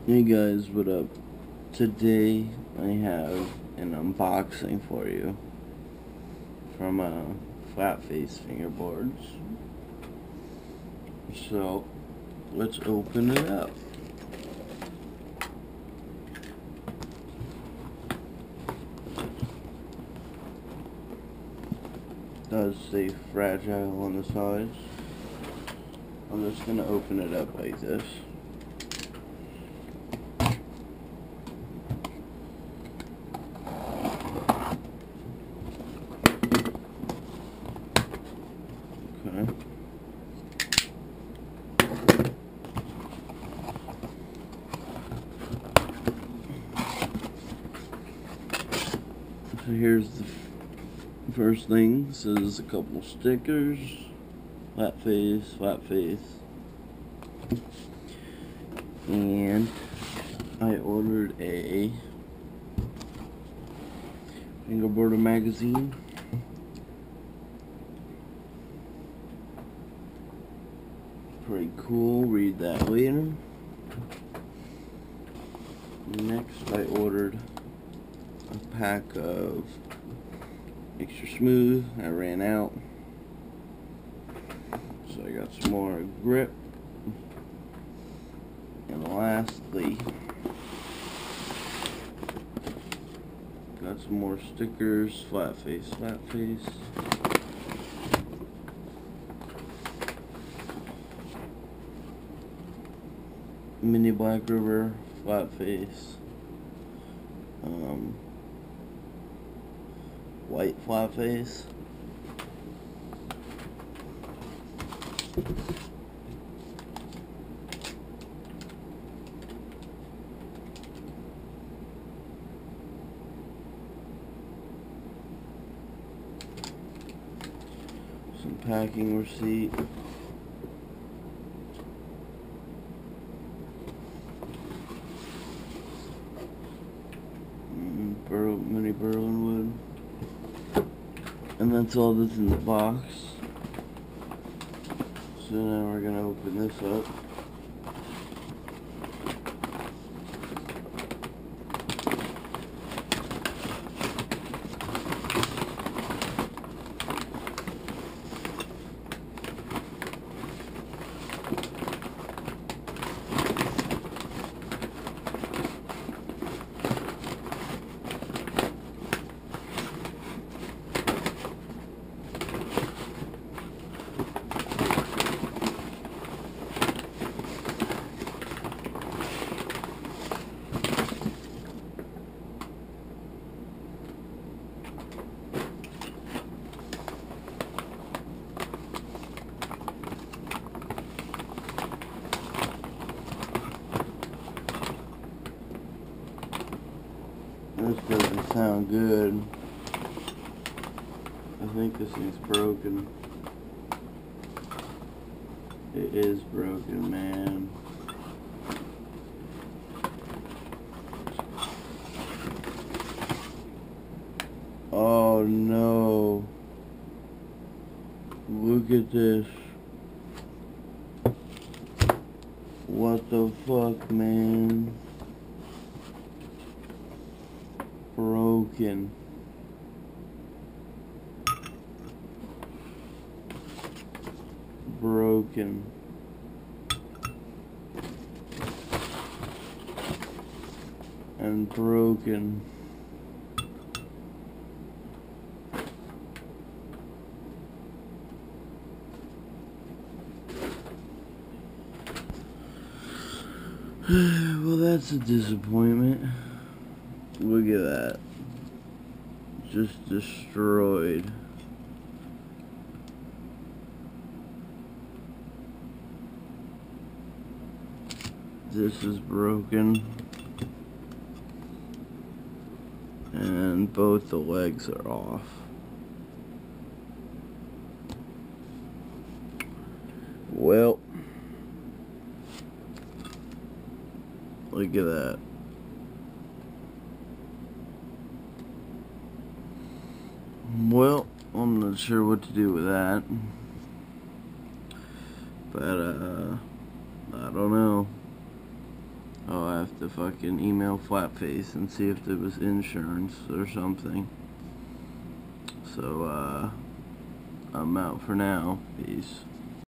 Hey guys, what up? Today I have an unboxing for you from FlatFace fingerboards. So let's open it up. It does say fragile on the sides. I'm just gonna open it up like this. Okay. So here's the first thing. This is a couple stickers. FlatFace. And I ordered a fingerboarder magazine. Pretty cool, read that later. Next I ordered a pack of extra smooth. I ran out, so I got some more grip. And lastly, got some more stickers. FlatFace. Mini Black River, FlatFace. White FlatFace. Some packing receipt. Mini Berlin wood. And that's all that's in the box. So now we're gonna open this up. This doesn't sound good. I think this thing's broken. It is broken, man. Oh no. Look at this. What the fuck, man? Broken. And broken. Well, that's a disappointment. Look at that. Just destroyed. This is broken. And both the legs are off. Well, look at that. Well, I'm not sure what to do with that. But, I don't know. I'll have to fucking email FlatFace and see if there was insurance or something. So, I'm out for now. Peace.